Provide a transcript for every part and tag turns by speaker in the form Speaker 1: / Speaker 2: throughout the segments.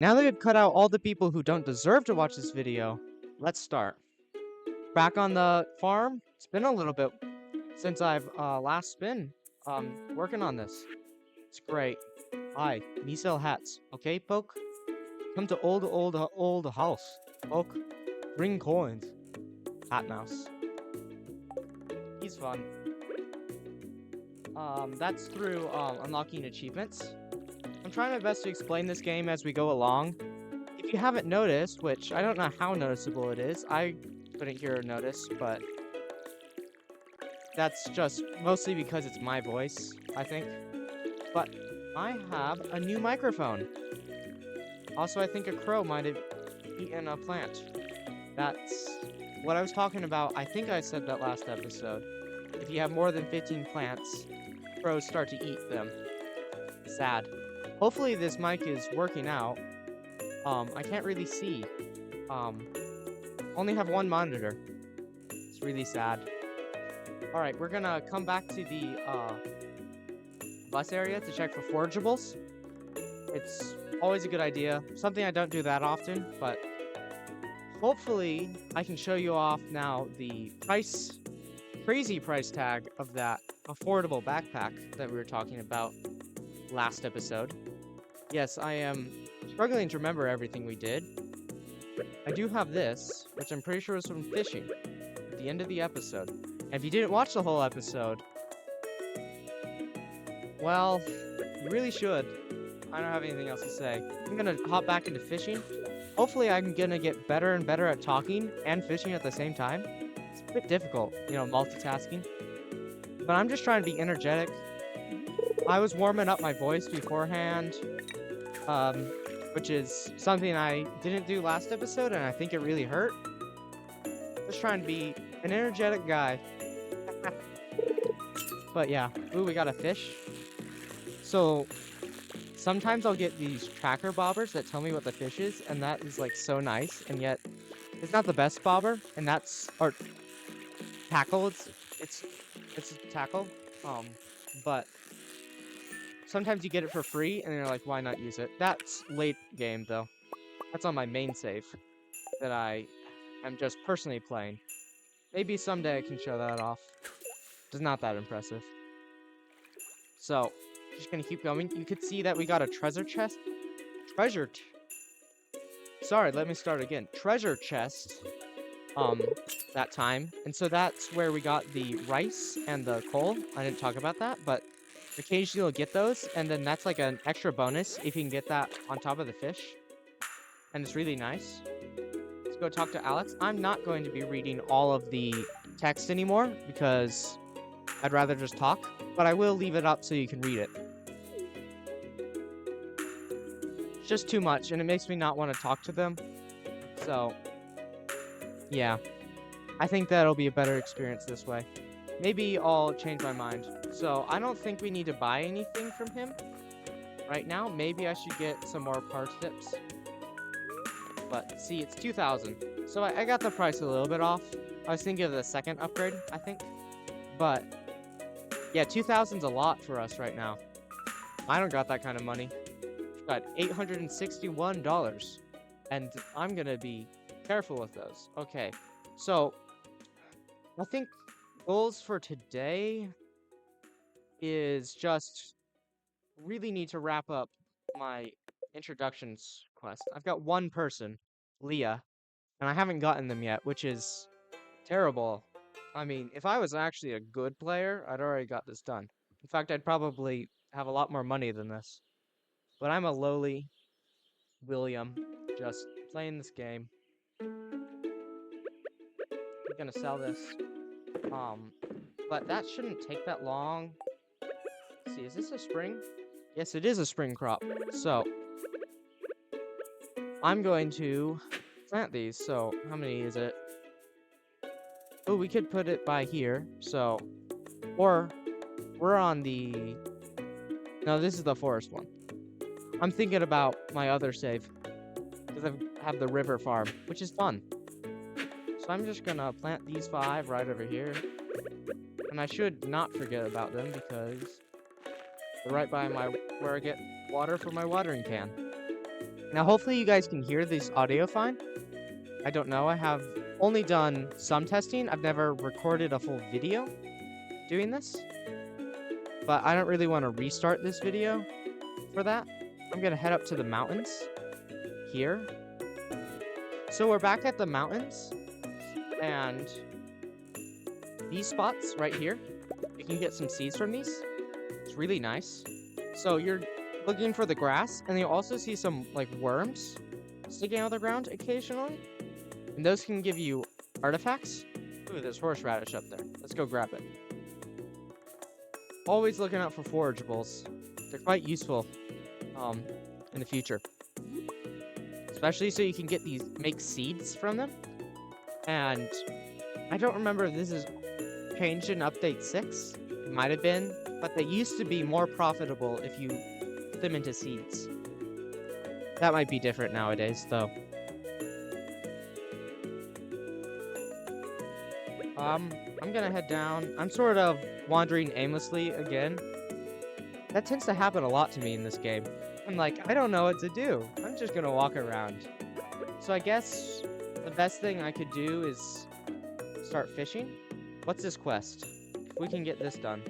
Speaker 1: Now that we've cut out all the people who don't deserve to watch this video, let's start. Back on the farm, it's been a little bit since I've last been working on this. It's great. Hi, me sell hats. Okay, Poke? Come to old house. Poke, bring coins. Hat mouse. He's fun. That's through unlocking achievements. I'm trying my best to explain this game as we go along. If you haven't noticed, which I don't know how noticeable it is, I couldn't hear or notice, but that's just mostly because it's my voice, I think. But I have a new microphone. Also, I think a crow might have eaten a plant. That's what I was talking about. I think I said that last episode. If you have more than 15 plants, crows start to eat them. Sad. Hopefully this mic is working out. I can't really see. Only have one monitor. It's really sad. Alright, we're gonna come back to the bus area to check for forageables. It's always a good idea. Something I don't do that often, but hopefully I can show you off now the crazy price tag of that affordable backpack that we were talking about last episode. Yes, I am struggling to remember everything we did. I do have this, which I'm pretty sure was from fishing at the end of the episode. And if you didn't watch the whole episode, well, you really should. I don't have anything else to say. I'm gonna hop back into fishing. Hopefully I'm gonna get better and better at talking and fishing at the same time. It's a bit difficult, you know, multitasking. But I'm just trying to be energetic. I was warming up my voice beforehand, which is something I didn't do last episode, and I think it really hurt. Just trying to be an energetic guy. But yeah, ooh, we got a fish. So sometimes I'll get these tracker bobbers that tell me what the fish is, and that is like so nice, and yet it's not the best bobber, and that's or tackle. It's a tackle. But sometimes you get it for free, and you're like, why not use it? That's late game though. That's on my main save that I am just personally playing. Maybe someday I can show that off. It's not that impressive. So, just gonna keep going. You could see that we got a treasure chest. Sorry, let me start again. Treasure chest. That time. And so that's where we got the rice and the coal. I didn't talk about that, but occasionally you'll get those, and then that's like an extra bonus if you can get that on top of the fish. And it's really nice. Let's go talk to Alex. I'm not going to be reading all of the text anymore because I'd rather just talk, but I will leave it up so you can read it. It's just too much, and it makes me not want to talk to them. So, yeah. I think that'll be a better experience this way. Maybe I'll change my mind. So, I don't think we need to buy anything from him right now. Maybe I should get some more parsnips. But, see, it's 2,000. So, I got the price a little bit off. I was thinking of the second upgrade, I think. But, yeah, 2,000's a lot for us right now. I don't got that kind of money. Got $861. And I'm gonna be careful with those. Okay, so I think goals for today is just really need to wrap up my introductions quest. I've got one person, Leah, and I haven't gotten them yet, which is terrible. I mean, if I was actually a good player, I'd already got this done. In fact, I'd probably have a lot more money than this. But I'm a lowly William, just playing this game. I'm gonna sell this. But that shouldn't take that long. Let's see, is this a spring? Yes, it is a spring crop. So, I'm going to plant these. So, how many is it? Oh, we could put it by here. So, or we're on the... No, this is the forest one. I'm thinking about my other save. Because I have the river farm, which is fun. So I'm just gonna plant these 5 right over here. And I should not forget about them because they're right by where I get water for my watering can. Now, hopefully you guys can hear this audio fine. I don't know. I have only done some testing. I've never recorded a full video doing this. But I don't really want to restart this video for that. I'm going to head up to the mountains here. So we're back at the mountains. And these spots right here, you can get some seeds from these. It's really nice. So you're looking for the grass, and you'll also see some like worms sticking out of the ground occasionally. And those can give you artifacts. Ooh, there's horseradish up there. Let's go grab it. Always looking out for forageables. They're quite useful in the future. Especially so you can get these, make seeds from them. And I don't remember if this is changed in update 6. It might have been, but they used to be more profitable if you put them into seeds. That might be different nowadays, though. I'm gonna head down. I'm sort of wandering aimlessly again. That tends to happen a lot to me in this game. I'm like, I don't know what to do. I'm just gonna walk around. So I guess the best thing I could do is start fishing. What's this quest? If we can get this done.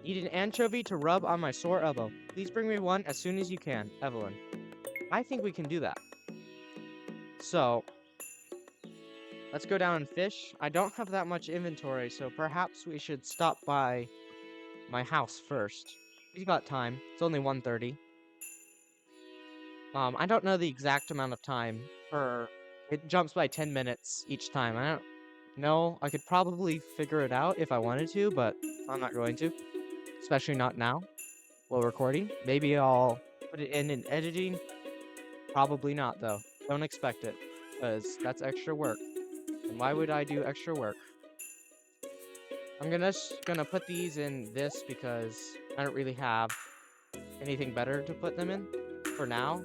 Speaker 1: Need an anchovy to rub on my sore elbow. Please bring me one as soon as you can, Evelyn. I think we can do that. So, let's go down and fish. I don't have that much inventory, so perhaps we should stop by my house first. We've got time. It's only 1:30. I don't know the exact amount of time per... It jumps by 10 minutes each time. I don't know. I could probably figure it out if I wanted to, but I'm not going to. Especially not now, while recording. Maybe I'll put it in editing. Probably not, though. Don't expect it, because that's extra work. And why would I do extra work? I'm gonna put these in this because I don't really have anything better to put them in for now.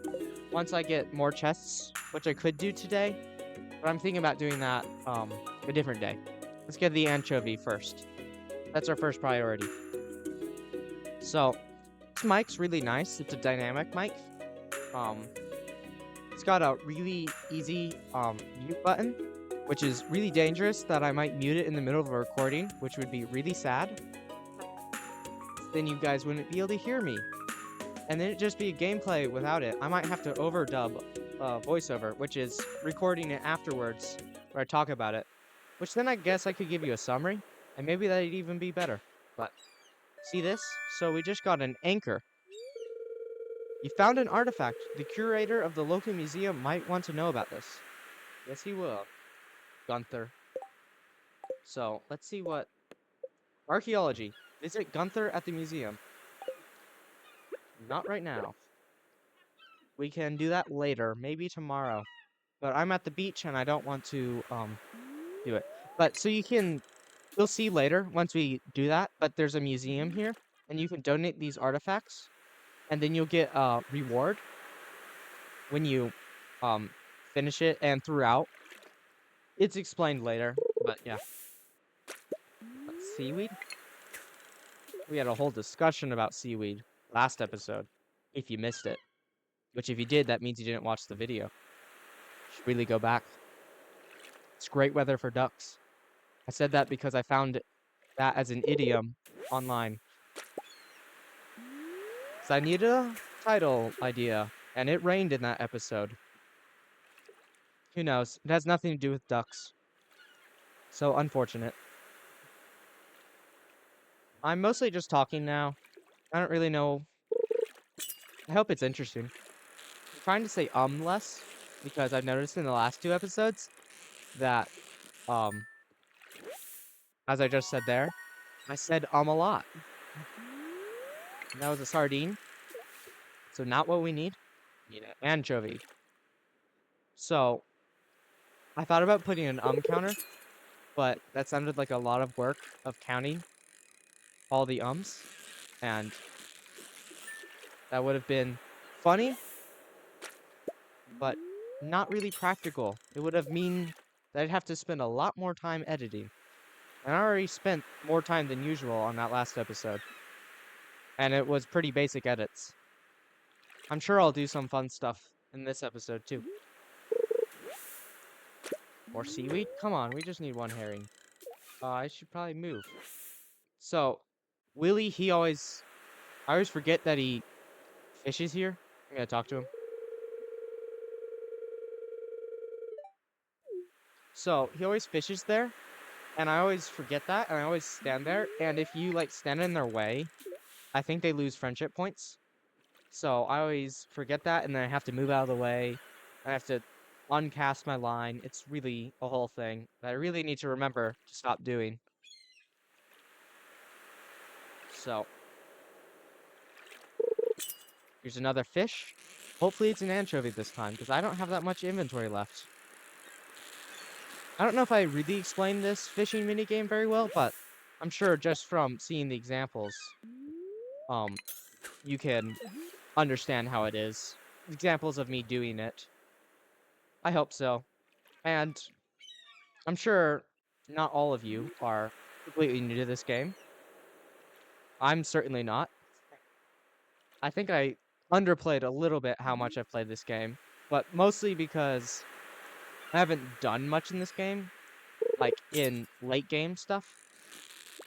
Speaker 1: Once I get more chests, which I could do today, but I'm thinking about doing that a different day. Let's get the anchovy first. That's our first priority. So, this mic's really nice. It's a dynamic mic. It's got a really easy mute button, which is really dangerous that I might mute it in the middle of a recording, which would be really sad. Then you guys wouldn't be able to hear me. And then it'd just be a gameplay without it. I might have to overdub voiceover, which is recording it afterwards, where I talk about it. Which then I guess I could give you a summary, and maybe that'd even be better. But, see this? So we just got an anchor. You found an artifact. The curator of the local museum might want to know about this. Yes, he will. Gunther. So, let's see what... Archaeology. Visit Gunther at the museum. Not right now. We can do that later, maybe tomorrow. But I'm at the beach and I don't want to do it. But so you'll see later once we do that, but there's a museum here and you can donate these artifacts and then you'll get a reward when you finish it and throughout. It's explained later, but yeah. Seaweed? We had a whole discussion about seaweed last episode, if you missed it. Which if you did, that means you didn't watch the video. You should really go back. It's great weather for ducks. I said that because I found that as an idiom online. So I needed a title idea, and it rained in that episode. Who knows? It has nothing to do with ducks. So unfortunate. I'm mostly just talking now. I don't really know. I hope it's interesting. I'm trying to say less, because I've noticed in the last 2 episodes that, as I just said there, I said a lot. And that was a sardine. So not what we need. We need an anchovy. So, I thought about putting an counter, but that sounded like a lot of work of counting all the ums, and that would have been funny, but not really practical. It would have mean that I'd have to spend a lot more time editing. And I already spent more time than usual on that last episode. And it was pretty basic edits. I'm sure I'll do some fun stuff in this episode too. More seaweed? Come on, we just need one herring. I should probably move. So, Willie, I always forget that he fishes here. I'm gonna talk to him. So, he always fishes there, and I always forget that, and I always stand there, and if you, like, stand in their way, I think they lose friendship points. So, I always forget that, and then I have to move out of the way. I have to uncast my line. It's really a whole thing that I really need to remember to stop doing. So, here's another fish. Hopefully it's an anchovy this time, because I don't have that much inventory left. I don't know if I really explained this fishing minigame very well, but I'm sure just from seeing the examples, you can understand how it is. Examples of me doing it. I hope so. And I'm sure not all of you are completely new to this game. I'm certainly not. I think I underplayed a little bit how much I've played this game, but mostly because I haven't done much in this game, like in late game stuff.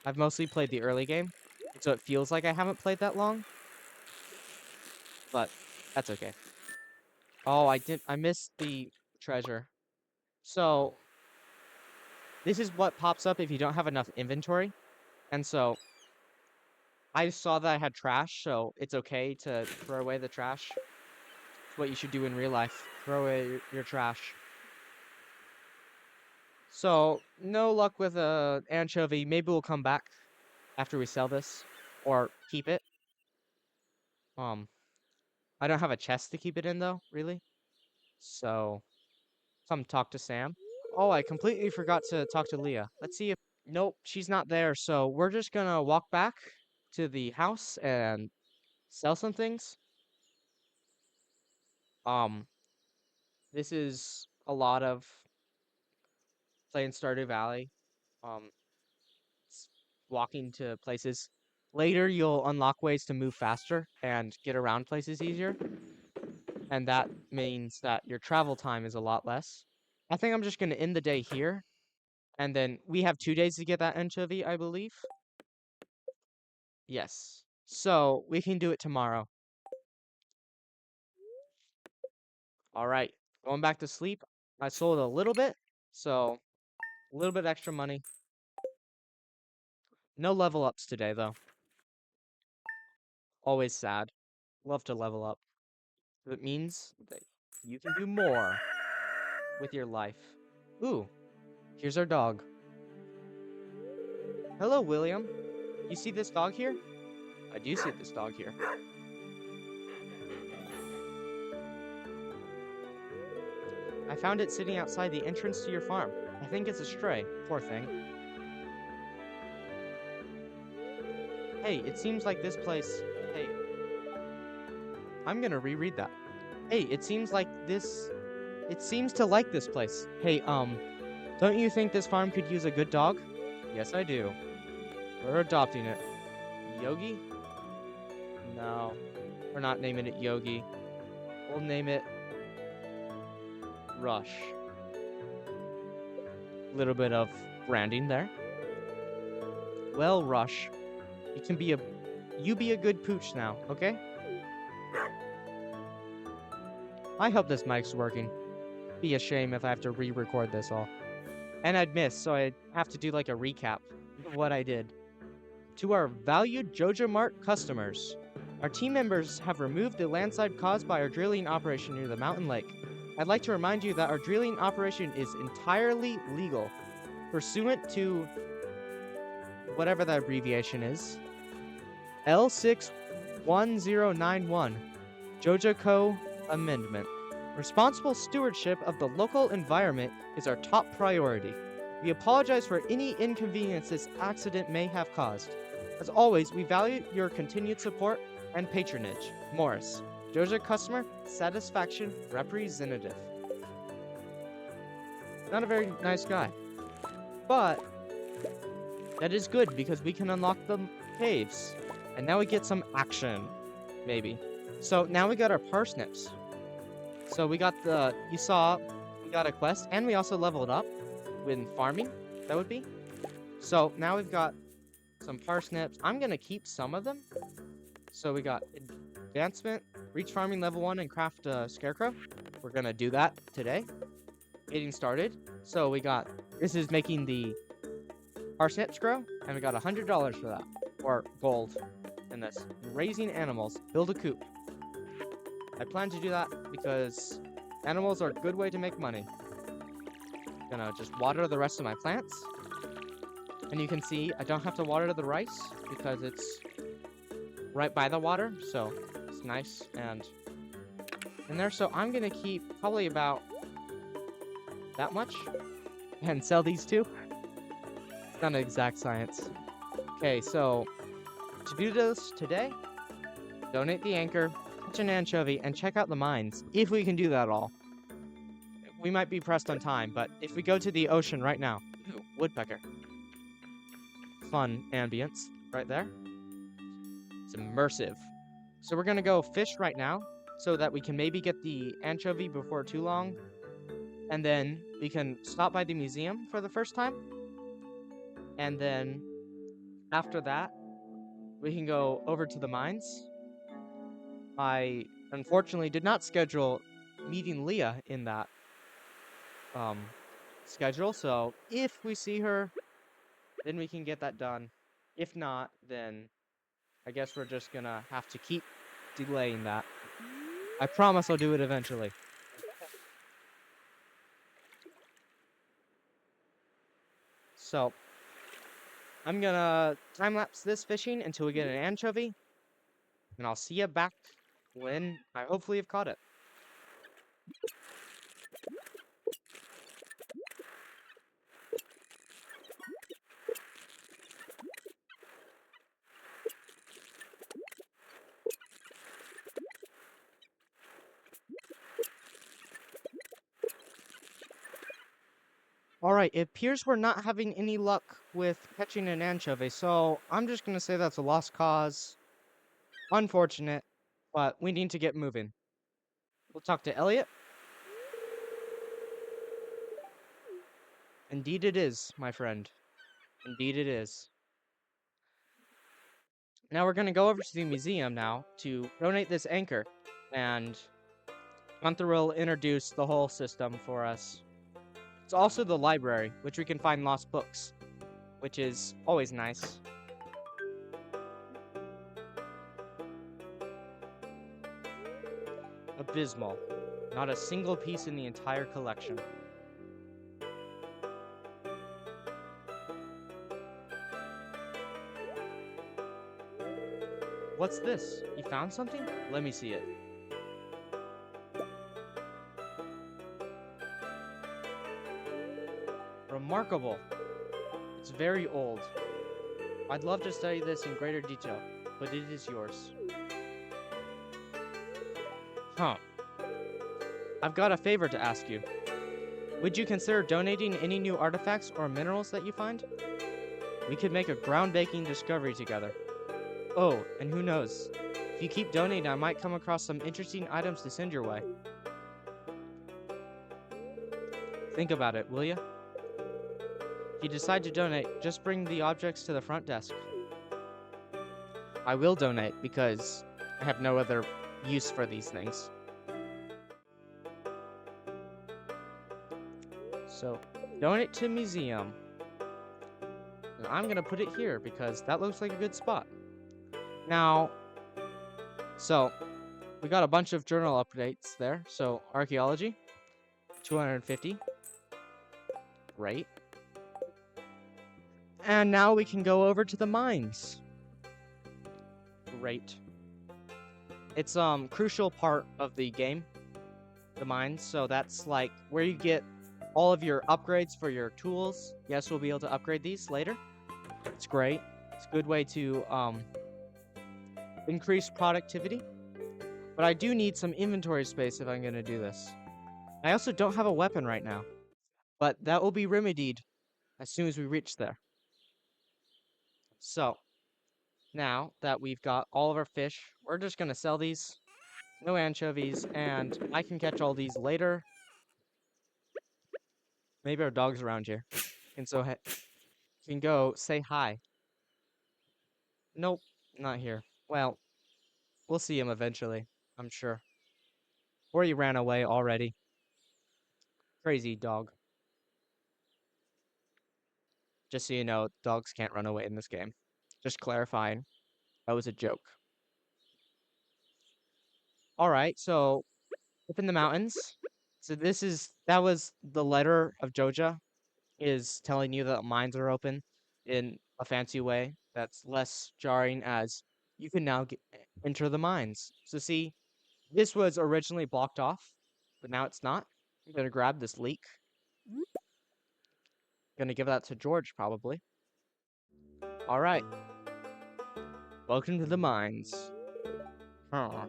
Speaker 1: I've mostly played the early game, so it feels like I haven't played that long, but that's okay. Oh, I missed the treasure. So, this is what pops up if you don't have enough inventory, and so I saw that I had trash, so it's okay to throw away the trash. It's what you should do in real life. Throw away your trash. So, no luck with a anchovy. Maybe we'll come back after we sell this, or keep it. I don't have a chest to keep it in though, really. So, come talk to Sam. Oh, I completely forgot to talk to Leah. Let's see if... Nope, she's not there, so we're just gonna walk back to the house and sell some things. Um, this is a lot of playing Stardew Valley. Um, walking to places. Later, you'll unlock ways to move faster and get around places easier, and that means that your travel time is a lot less. I think I'm just gonna end the day here, and then we have 2 days to get that anchovy, I believe. Yes. So, we can do it tomorrow. Alright. Going back to sleep. I sold a little bit, so a little bit extra money. No level ups today, though. Always sad. Love to level up. It means that you can do more with your life. Ooh, here's our dog. Hello, William. You see this dog here? I do see this dog here. I found it sitting outside the entrance to your farm. I think it's a stray. Poor thing. Hey, it seems like this place... Hey. I'm gonna reread that. Hey, it seems like this... It seems to like this place. Hey, don't you think this farm could use a good dog? Yes, I do. We're adopting it. Yogi? No. We're not naming it Yogi. We'll name it... Rush. Little bit of branding there. Well, Rush, you be a good pooch now, okay? I hope this mic's working. Be a shame if I have to re-record this all. And I'd miss, so I'd have to do like a recap of what I did. To our valued Joja Mart customers, our team members have removed the landslide caused by our drilling operation near the mountain lake. I'd like to remind you that our drilling operation is entirely legal, pursuant to whatever that abbreviation is. L61091, Joja Co. Amendment. Responsible stewardship of the local environment is our top priority. We apologize for any inconvenience this accident may have caused. As always, we value your continued support and patronage. Morris, Joja Customer Satisfaction Representative. Not a very nice guy. But that is good because we can unlock the caves. And now we get some action. Maybe. So now we got our parsnips. So we got you saw, we got a quest, and we also leveled up with farming, that would be. So now we've got some parsnips. I'm gonna keep some of them. So we got advancement, reach farming level 1 and craft a scarecrow. We're gonna do that today. Getting started. So we got, this is making the parsnips grow, and we got $100 for that, or gold in this. Raising animals, build a coop. I plan to do that because animals are a good way to make money. Gonna just water the rest of my plants. And you can see I don't have to water the rice because it's right by the water, so it's nice and in there. So I'm gonna keep probably about that much and sell these two. It's not an exact science. Okay, so to do this today, donate the anchor, catch an anchovy, and check out the mines, if we can do that all. We might be pressed on time, but if we go to the ocean right now, ooh, woodpecker. Fun ambience right there. It's immersive. So we're gonna go fish right now so that we can maybe get the anchovy before too long. And then we can stop by the museum for the first time. And then after that, we can go over to the mines. I unfortunately did not schedule meeting Leah in that schedule. So if we see her, then we can get that done. If not, then I guess we're just gonna have to keep delaying that. I promise I'll do it eventually. So I'm gonna time-lapse this fishing until we get an anchovy, and I'll see you back when I hopefully have caught it. Alright, it appears we're not having any luck with catching an anchovy, so I'm just gonna say that's a lost cause. Unfortunate, but we need to get moving. We'll talk to Elliot. Indeed it is, my friend. Indeed it is. Now we're gonna go over to the museum now to donate this anchor, and Gunther will introduce the whole system for us. It's also the library, which we can find lost books, which is always nice. Abysmal. Not a single piece in the entire collection. What's this? You found something? Let me see it. Remarkable. It's very old. I'd love to study this in greater detail, but it is yours. Huh. I've got a favor to ask you. Would you consider donating any new artifacts or minerals that you find? We could make a groundbreaking discovery together. Oh, and who knows? If you keep donating, I might come across some interesting items to send your way. Think about it, will ya? If you decide to donate, just bring the objects to the front desk. I will donate because I have no other use for these things. So, donate to museum. And I'm gonna put it here because that looks like a good spot. Now, so we got a bunch of journal updates there. So archaeology, 250. Great. And now we can go over to the mines. Great. It's crucial part of the game, the mines. So that's like where you get all of your upgrades for your tools. Yes, we'll be able to upgrade these later. It's great. It's a good way to increase productivity. But I do need some inventory space if I'm going to do this. I also don't have a weapon right now, but that will be remedied as soon as we reach there. So, now that we've got all of our fish, we're just going to sell these. No anchovies, and I can catch all these later. Maybe our dog's around here. And so can go say hi. Nope, not here. Well, we'll see him eventually, I'm sure. Or he ran away already. Crazy dog. Just so you know, dogs can't run away in this game. Just clarifying. That was a joke. Alright, so up in the mountains. So that was the letter of Joja is telling you that mines are open in a fancy way that's less jarring as you can now enter the mines. So see, this was originally blocked off, but now it's not. I'm gonna grab this leek. Gonna give that to George probably. All right. Welcome to the mines. Huh.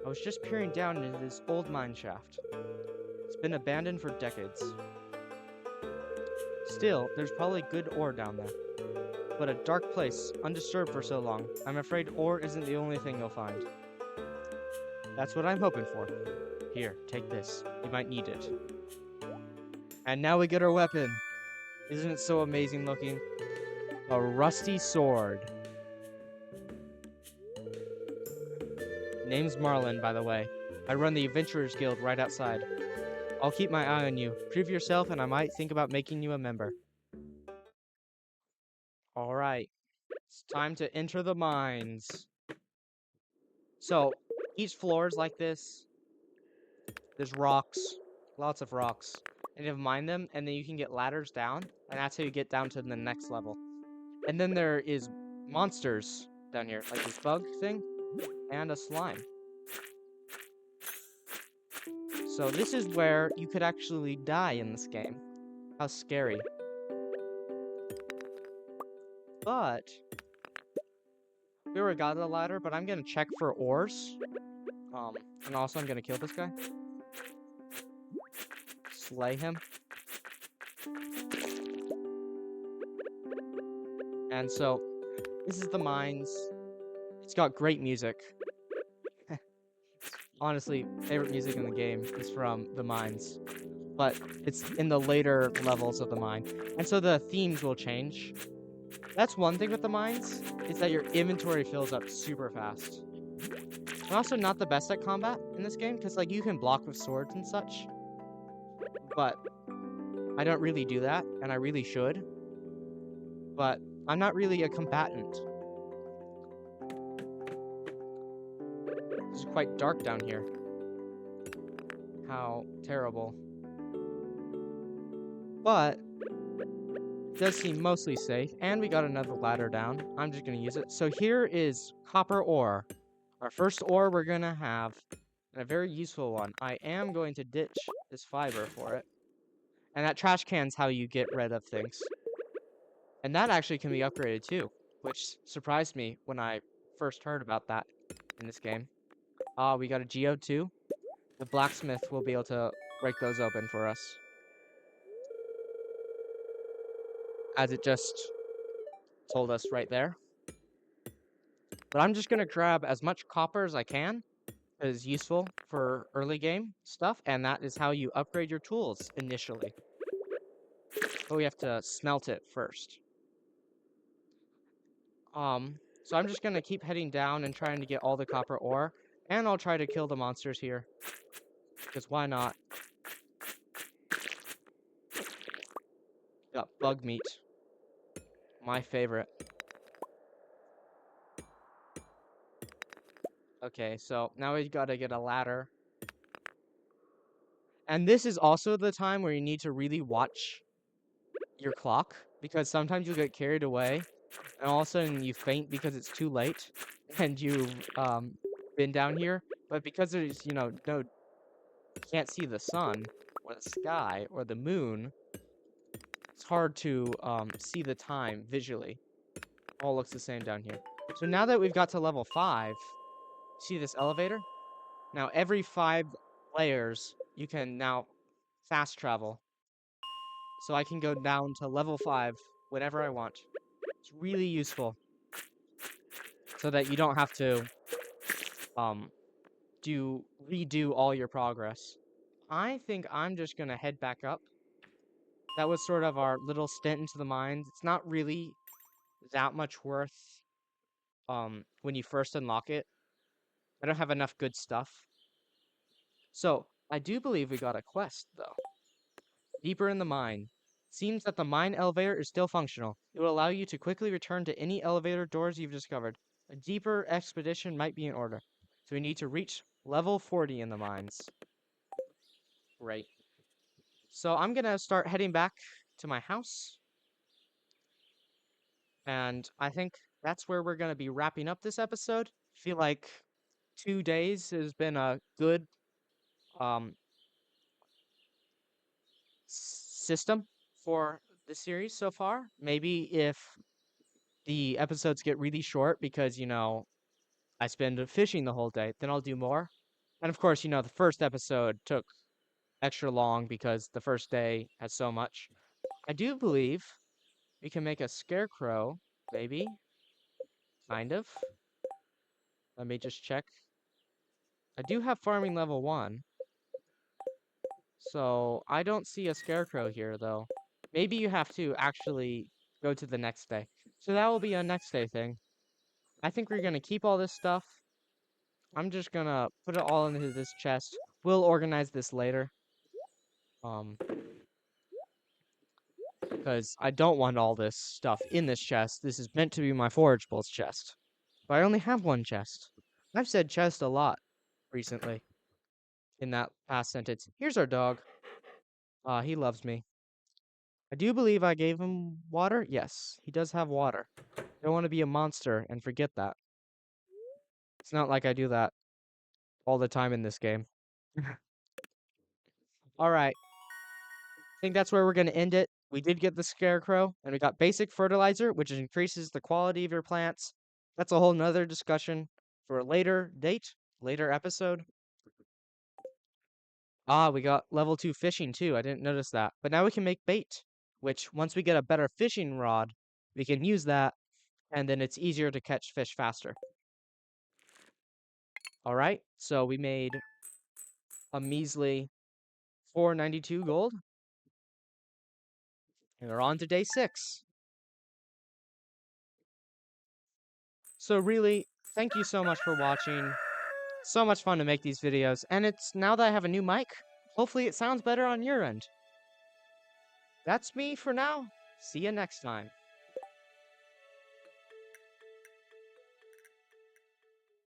Speaker 1: I was just peering down into this old mine shaft. It's been abandoned for decades. Still, there's probably good ore down there. But a dark place, undisturbed for so long, I'm afraid ore isn't the only thing you'll find. That's what I'm hoping for. Here, take this. You might need it. And now we get our weapon. Isn't it so amazing looking? A rusty sword. Name's Marlin, by the way. I run the Adventurers Guild right outside. I'll keep my eye on you. Prove yourself and I might think about making you a member. Alright. It's time to enter the mines. So, each floor is like this. There's rocks. Lots of rocks. And you have to mine them, and then you can get ladders down, and that's how you get down to the next level. And then there is monsters down here, like this bug thing, and a slime. So this is where you could actually die in this game. How scary. But we already got the ladder, but I'm gonna check for ores. And also I'm gonna kill this guy. Slay him. And so this is the mines. It's got great music. Honestly, favorite music in the game is from the mines. But it's in the later levels of the mine. And so the themes will change. That's one thing with the mines, is that your inventory fills up super fast. I'm also not the best at combat in this game, because like you can block with swords and such. But I don't really do that, and I really should. But I'm not really a combatant. This is quite dark down here. How terrible. But it does seem mostly safe, and we got another ladder down. I'm just gonna use it. So here is copper ore. Our first ore we're gonna have, and a very useful one. I am going to ditch this fiber for it. And that trash can's how you get rid of things. And that actually can be upgraded too, which surprised me when I first heard about that in this game. We got a geode too. The blacksmith will be able to break those open for us. As it just told us right there. But I'm just gonna grab as much copper as I can. It is useful for early game stuff, and that is how you upgrade your tools initially. But we have to smelt it first. So I'm just gonna keep heading down and trying to get all the copper ore, and I'll try to kill the monsters here. Because why not? Got bug meat. My favorite. Okay, so now we gotta get a ladder. And this is also the time where you need to really watch your clock, because sometimes you'll get carried away, and all of a sudden you faint because it's too late, and you've been down here. But because there's, no, you can't see the sun, or the sky, or the moon, it's hard to see the time visually. All looks the same down here. So now that we've got to level 5, see this elevator? Now every 5 layers, you can now fast travel. So I can go down to level 5 whenever I want. It's really useful so that you don't have to um redo all your progress. I think I'm just gonna head back up. That was sort of our little stint into the mines. It's not really that much worth when you first unlock it. I don't have enough good stuff. So, I do believe we got a quest though. Deeper in the mine. Seems that the mine elevator is still functional. It will allow you to quickly return to any elevator doors you've discovered. A deeper expedition might be in order. So we need to reach level 40 in the mines. Right. So I'm gonna start heading back to my house. And I think that's where we're gonna be wrapping up this episode. Feel like 2 days has been a good um system for the series so far. Maybe if the episodes get really short because, I spend fishing the whole day, then I'll do more. And of course, the first episode took extra long because the first day has so much. I do believe we can make a scarecrow, maybe. Kind of. Let me just check. I do have farming level 1. So I don't see a scarecrow here, though. Maybe you have to actually go to the next day. So that will be a next day thing. I think we're going to keep all this stuff. I'm just going to put it all into this chest. We'll organize this later. Because I don't want all this stuff in this chest. This is meant to be my forageables chest. But I only have one chest. I've said chest a lot recently in that past sentence. Here's our dog. He loves me. I do believe I gave him water. Yes, he does have water. Don't want to be a monster and forget that. It's not like I do that all the time in this game. All right. I think that's where we're going to end it. We did get the scarecrow, and we got basic fertilizer, which increases the quality of your plants. That's a whole nother discussion for a later date, later episode. We got level 2 fishing too. I didn't notice that. But now we can make bait, which once we get a better fishing rod, we can use that, and then it's easier to catch fish faster. All right, so we made a measly 492 gold, and we're on to day 6. So really, thank you so much for watching. So much fun to make these videos, and it's now that I have a new mic, hopefully it sounds better on your end. That's me for now. See you next time.